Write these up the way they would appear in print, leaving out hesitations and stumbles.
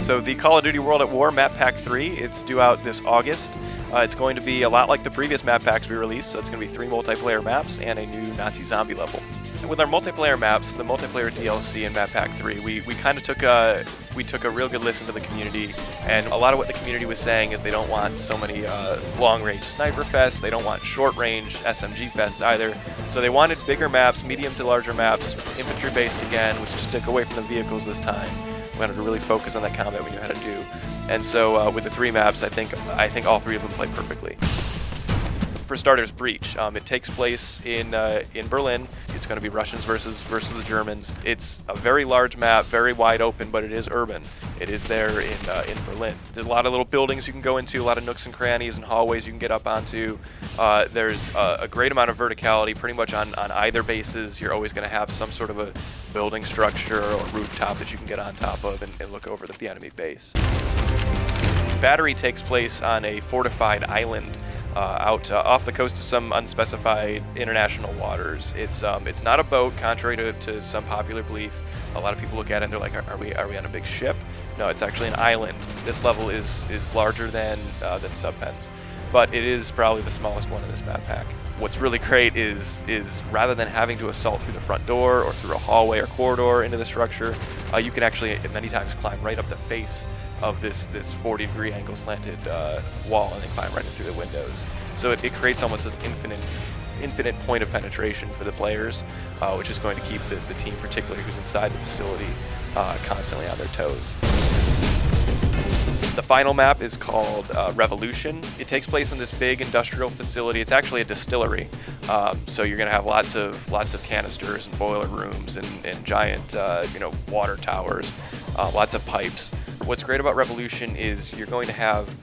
So the Call of Duty World at War Map Pack 3, it's due out this August. It's going to be a lot like the previous map packs we released, so it's going to be 3 multiplayer maps and a new Nazi zombie level. With our multiplayer maps, the multiplayer DLC in Map Pack 3, we kind of took a real good listen to the community, and a lot of what the community was saying is they don't want so many long-range sniper fests, they don't want short-range SMG fests either, so they wanted bigger maps, medium to larger maps, infantry-based again, let's just stick away from the vehicles this time. We wanted to really focus on that combat we knew how to do. And so with the 3 maps, I think all 3 of them play perfectly. For starters, Breach. It takes place in Berlin. It's going to be Russians versus the Germans. It's a very large map, very wide open, but it is urban. It is there in Berlin. There's a lot of little buildings you can go into, a lot of nooks and crannies and hallways you can get up onto. There's a great amount of verticality pretty much on either bases. You're always going to have some sort of a building structure or rooftop that you can get on top of and look over the enemy base. Battery takes place on a fortified island out off the coast of some unspecified international waters. It's not a boat, contrary to some popular belief. A lot of people look at it and they're like, are we on a big ship? No, it's actually an island. This level is larger than Subpens, but it is probably the smallest one in this map pack. What's really great is rather than having to assault through the front door or through a hallway or corridor into the structure, you can actually many times climb right up the face of this 40-degree angle slanted wall and then climb right in through the windows. So it creates almost this infinite point of penetration for the players, which is going to keep the team, particularly who's inside the facility, constantly on their toes. The final map is called Revolution. It takes place in this big industrial facility. It's actually a distillery, so you're going to have lots of canisters and boiler rooms and giant water towers, lots of pipes. What's great about Revolution is you're going to have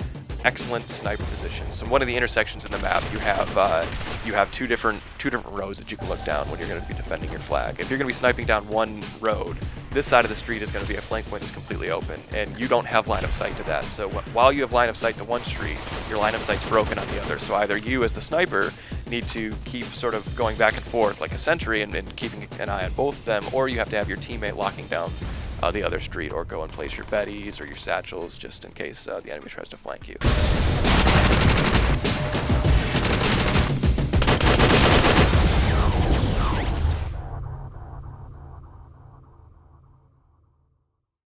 excellent sniper positions. So one of the intersections in the map, you have two different roads that you can look down when you're going to be defending your flag. If you're going to be sniping down one road, this side of the street is going to be a flank point that's completely open, and you don't have line of sight to that. So while you have line of sight to one street, your line of sight's broken on the other. So either you, as the sniper, need to keep sort of going back and forth like a sentry and keeping an eye on both of them, or you have to have your teammate locking down the other street, or go and place your Bettys or your satchels just in case the enemy tries to flank you.